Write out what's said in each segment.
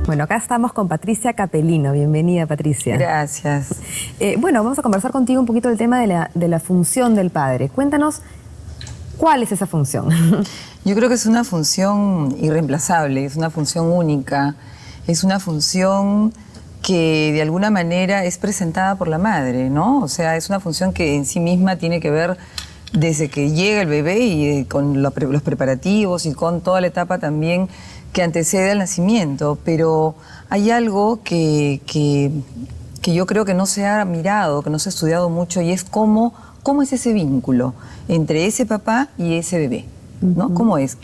Bueno, acá estamos con Patricia Capellino. Bienvenida, Patricia. Gracias. Bueno, vamos a conversar contigo un poquito del tema de la función del padre. Cuéntanos, ¿cuál es esa función? Yo creo que es una función irreemplazable, es una función única, es una función que de alguna manera es presentada por la madre, ¿no? O sea, es una función que en sí misma tiene que ver desde que llega el bebé y con los preparativos y con toda la etapa también que antecede al nacimiento. Pero hay algo que yo creo que no se ha mirado, que no se ha estudiado mucho, y es cómo es ese vínculo entre ese papá y ese bebé, ¿no? ¿Cómo es?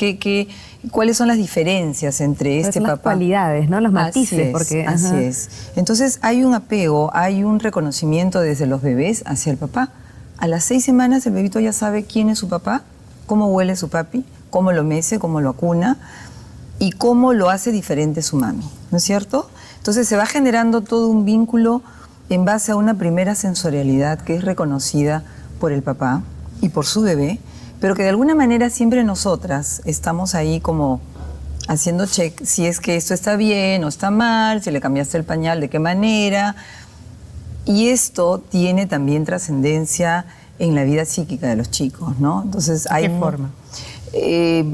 ¿Cuáles son las diferencias entre este papá? Las cualidades, ¿no? Los matices. Así es. Entonces hay un apego, hay un reconocimiento desde los bebés hacia el papá. A las 6 semanas el bebito ya sabe quién es su papá, cómo huele su papi, cómo lo mece, cómo lo acuna y cómo lo hace diferente su mami, ¿no es cierto? Entonces se va generando todo un vínculo en base a una primera sensorialidad que es reconocida por el papá y por su bebé, pero que de alguna manera siempre nosotras estamos ahí como haciendo check si es que esto está bien o está mal, si le cambiaste el pañal, de qué manera. Y esto tiene también trascendencia en la vida psíquica de los chicos, ¿no? Entonces, ¿de qué forma?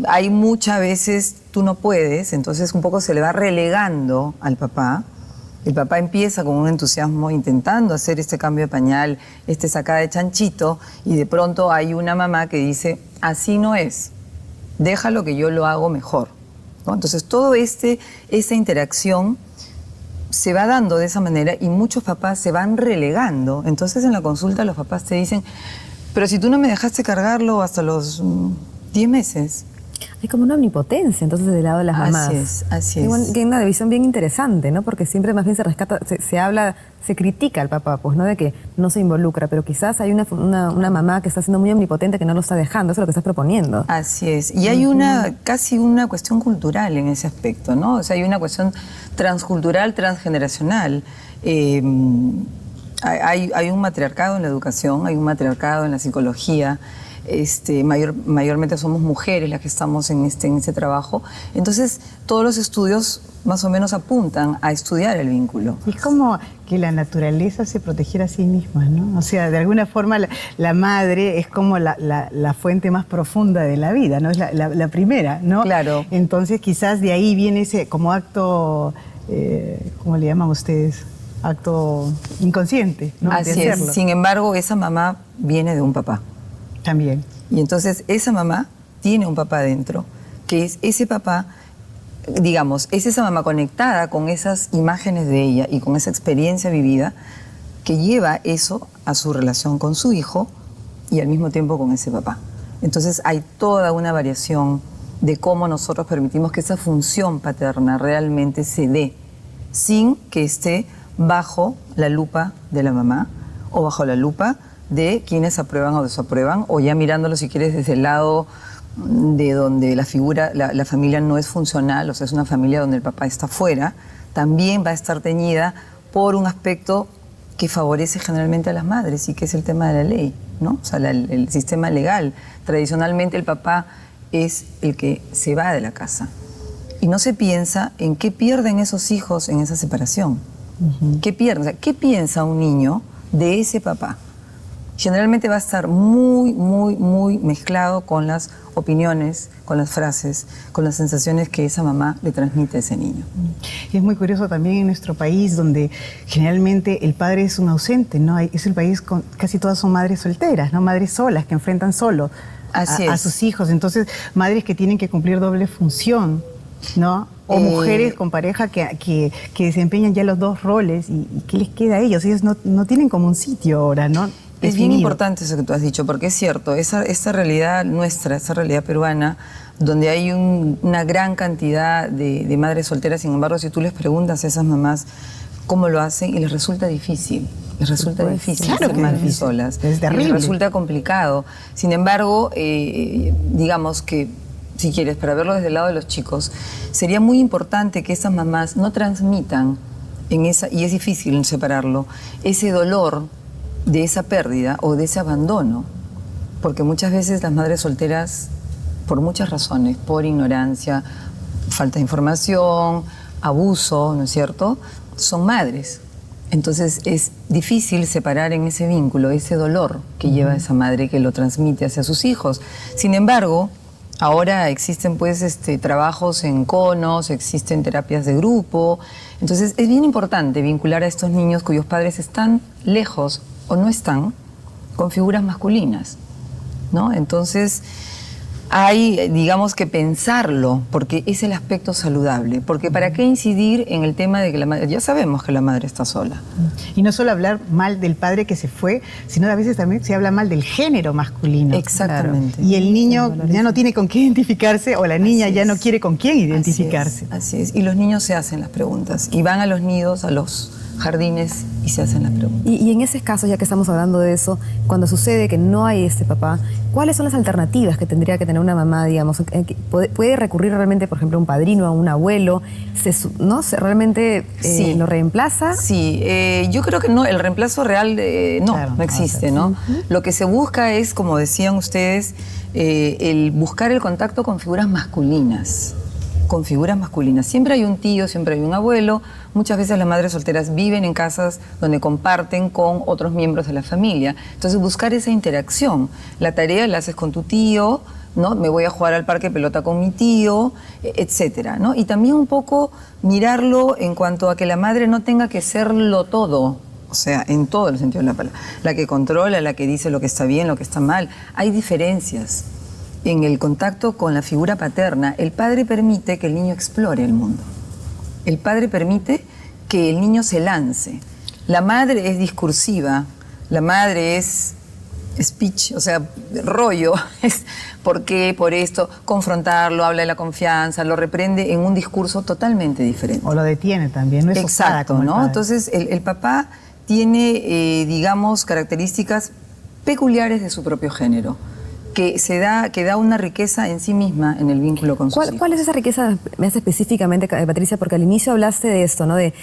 Hay muchas veces tú no puedes, entonces un poco se le va relegando al papá. El papá empieza con un entusiasmo intentando hacer este cambio de pañal, sacada de chanchito, y de pronto hay una mamá que dice, así no es, déjalo que yo lo hago mejor, ¿no? Entonces, esa interacción se va dando de esa manera y muchos papás se van relegando. Entonces en la consulta los papás te dicen, pero si tú no me dejaste cargarlo hasta los 10 meses. Hay como una omnipotencia entonces del lado de las mamás. Así es. Que una visión bien interesante, ¿no? Porque siempre más bien se rescata, se habla, se critica al papá, pues, ¿no? De que no se involucra, pero quizás hay una mamá que está siendo muy omnipotente que no lo está dejando, eso es lo que estás proponiendo. Así es. Y hay casi una cuestión cultural en ese aspecto, ¿no? O sea, hay una cuestión transcultural, transgeneracional. Hay un matriarcado en la educación, hay un matriarcado en la psicología. Mayormente somos mujeres las que estamos en este trabajo. Entonces, todos los estudios más o menos apuntan a estudiar el vínculo. Es como que la naturaleza se protegiera a sí misma, ¿no? O sea, de alguna forma la madre es como la fuente más profunda de la vida, ¿no? Es la primera, ¿no? Claro. Entonces, quizás de ahí viene ese como acto, ¿cómo le llaman ustedes? Acto inconsciente, ¿no? Así es. Sin embargo, esa mamá viene de un papá. También. Y entonces esa mamá tiene un papá dentro, que es ese papá, digamos, es esa mamá conectada con esas imágenes de ella y con esa experiencia vivida que lleva eso a su relación con su hijo y al mismo tiempo con ese papá. Entonces hay toda una variación de cómo nosotros permitimos que esa función paterna realmente se dé sin que esté bajo la lupa de la mamá o bajo la lupa de quienes aprueban o desaprueban, o ya mirándolo si quieres desde el lado de donde la familia no es funcional, o sea, es una familia donde el papá está fuera, también va a estar teñida por un aspecto que favorece generalmente a las madres y que es el tema de la ley, ¿no? O sea, el sistema legal. Tradicionalmente el papá es el que se va de la casa y no se piensa en qué pierden esos hijos en esa separación. ¿Qué pierden? O sea, ¿qué piensa un niño de ese papá? Generalmente va a estar muy, muy, muy mezclado con las opiniones, con las frases, con las sensaciones que esa mamá le transmite a ese niño. Y es muy curioso también en nuestro país, donde generalmente el padre es un ausente, ¿no? Es el país con casi todas son madres solteras, ¿no? Madres solas que enfrentan solo a sus hijos. Entonces, madres que tienen que cumplir doble función, ¿no? O mujeres con pareja que desempeñan ya los dos roles y ¿qué les queda a ellos? Ellos no tienen como un sitio ahora, ¿no? Es bien importante eso que tú has dicho, porque es cierto, esta realidad nuestra, esta realidad peruana, donde hay una gran cantidad de madres solteras, sin embargo, si tú les preguntas a esas mamás cómo lo hacen, y les resulta difícil. Les resulta difícil ser madres solas. Es terrible. Les resulta complicado. Sin embargo, digamos que, si quieres, para verlo desde el lado de los chicos, sería muy importante que esas mamás no transmitan y es difícil separarlo, ese dolor de esa pérdida o de ese abandono, porque muchas veces las madres solteras, por muchas razones, por ignorancia, falta de información, abuso, ¿no es cierto?, son madres. Entonces es difícil separar en ese vínculo ese dolor que lleva esa madre que lo transmite hacia sus hijos. Sin embargo, ahora existen pues trabajos en conos, existen terapias de grupo. Entonces es bien importante vincular a estos niños cuyos padres están lejos o no están con figuras masculinas, ¿no? Entonces hay, digamos, que pensarlo, porque es el aspecto saludable. Porque ¿para qué incidir en el tema de que la madre, ya sabemos que la madre está sola? Y no solo hablar mal del padre que se fue, sino a veces también se habla mal del género masculino. Exactamente. Claro. Y el niño ya no tiene con qué identificarse, o la niña ya no quiere con quién identificarse. Así es. Y los niños se hacen las preguntas. Y van a los nidos, a los jardines, y se hacen las preguntas. Y en ese caso, ya que estamos hablando de eso, cuando sucede que no hay este papá, ¿cuáles son las alternativas que tendría que tener una mamá, digamos? ¿Puede recurrir realmente, por ejemplo, a un padrino, a un abuelo? ¿No? ¿Realmente sí. lo reemplaza? Sí, yo creo que no, el reemplazo real no existe, ¿no? Lo que se busca es, como decían ustedes, el buscar el contacto con figuras masculinas. Con figuras masculinas. Siempre hay un tío, siempre hay un abuelo. Muchas veces las madres solteras viven en casas donde comparten con otros miembros de la familia. Entonces buscar esa interacción. La tarea la haces con tu tío, ¿no? Me voy a jugar al parque pelota con mi tío, etcétera, ¿no? Y también un poco mirarlo en cuanto a que la madre no tenga que serlo todo. O sea, en todo el sentido de la palabra. La que controla, la que dice lo que está bien, lo que está mal. Hay diferencias. En el contacto con la figura paterna, el padre permite que el niño explore el mundo. El padre permite que el niño se lance. La madre es discursiva, la madre es speech, o sea, rollo, es por qué, por esto, confrontarlo, habla de la confianza, lo reprende en un discurso totalmente diferente. O lo detiene también, no es exacto, como ¿no? Entonces, el papá tiene, digamos, características peculiares de su propio género, que da una riqueza en sí misma en el vínculo con sus hijos. ¿Cuál es esa riqueza más específicamente, Patricia? Porque al inicio hablaste de esto, ¿no? De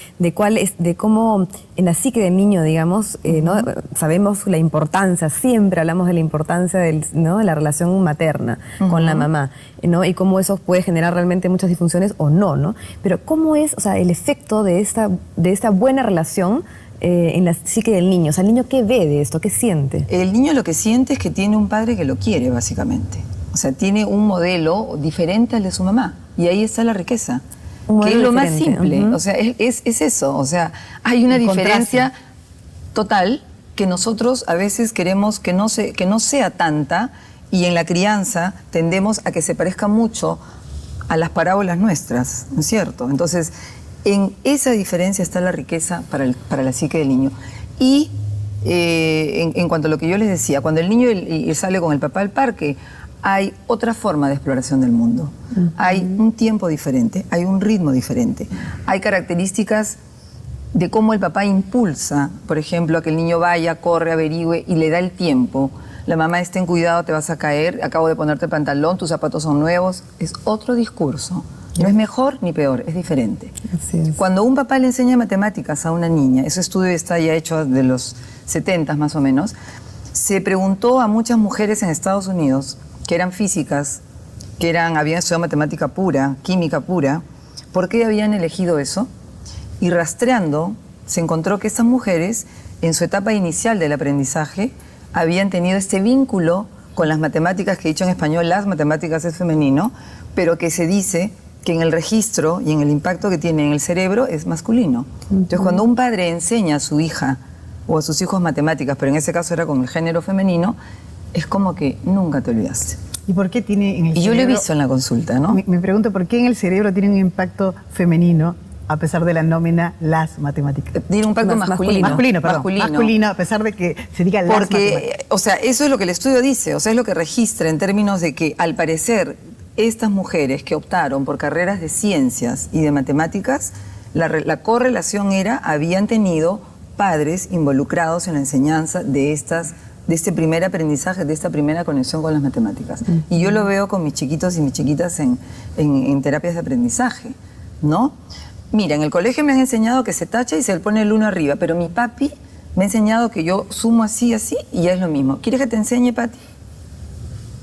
cómo en la psique del niño, digamos, ¿no? Sabemos la importancia, siempre hablamos de la importancia ¿no? de la relación materna con la mamá, ¿no? Y cómo eso puede generar realmente muchas disfunciones o no, ¿no? Pero ¿cómo es, o sea, el efecto de esta buena relación en la psique del niño? O sea, ¿el niño qué ve de esto? ¿Qué siente? El niño lo que siente es que tiene un padre que lo quiere, básicamente. O sea, tiene un modelo diferente al de su mamá. Y ahí está la riqueza, que es lo más simple. O sea, es eso. O sea, hay una diferencia total que nosotros a veces queremos que no sea tanta, y en la crianza tendemos a que se parezca mucho a las parábolas nuestras, ¿no es cierto? Entonces, en esa diferencia está la riqueza para la psique del niño. Y en cuanto a lo que yo les decía, cuando el niño sale con el papá al parque, hay otra forma de exploración del mundo. Hay un tiempo diferente, hay un ritmo diferente. Hay características de cómo el papá impulsa, por ejemplo, a que el niño vaya, corre, averigüe y le da el tiempo. La mamá está en cuidado, te vas a caer, acabo de ponerte el pantalón, tus zapatos son nuevos. Es otro discurso. No es mejor ni peor, es diferente. Así es. Cuando un papá le enseña matemáticas a una niña, ese estudio está ya hecho de los 70 más o menos, se preguntó a muchas mujeres en Estados Unidos que eran físicas, habían estudiado matemática pura, química pura, ¿por qué habían elegido eso? Y rastreando, se encontró que estas mujeres, en su etapa inicial del aprendizaje, habían tenido este vínculo con las matemáticas, que he dicho en español, las matemáticas es femenino, pero que se dice que en el registro y en el impacto que tiene en el cerebro es masculino. Entonces, cuando un padre enseña a su hija o a sus hijos matemáticas, pero en ese caso era con el género femenino, es como que nunca te olvidaste. ¿Y por qué tiene en el cerebro? Y yo lo he visto en la consulta, ¿no? Me pregunto por qué en el cerebro tiene un impacto femenino a pesar de la nómina las matemáticas. Tiene un impacto masculino. Masculino, a pesar de que se diga las matemáticas. Porque, o sea, eso es lo que el estudio dice, o sea, es lo que registra en términos de que, al parecer, estas mujeres que optaron por carreras de ciencias y de matemáticas, la correlación habían tenido padres involucrados en la enseñanza de este primer aprendizaje, de esta primera conexión con las matemáticas. Y yo lo veo con mis chiquitos y mis chiquitas en terapias de aprendizaje, ¿no? Mira, en el colegio me han enseñado que se tacha y se le pone el 1 arriba, pero mi papi me ha enseñado que yo sumo así, así, y ya es lo mismo. ¿Quieres que te enseñe, Pati?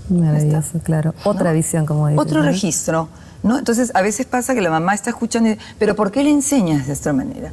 Maravilloso, claro. Otra visión, como dices. Otro registro. ¿no? Entonces, a veces pasa que la mamá está escuchando, pero ¿por qué le enseñas de esta manera?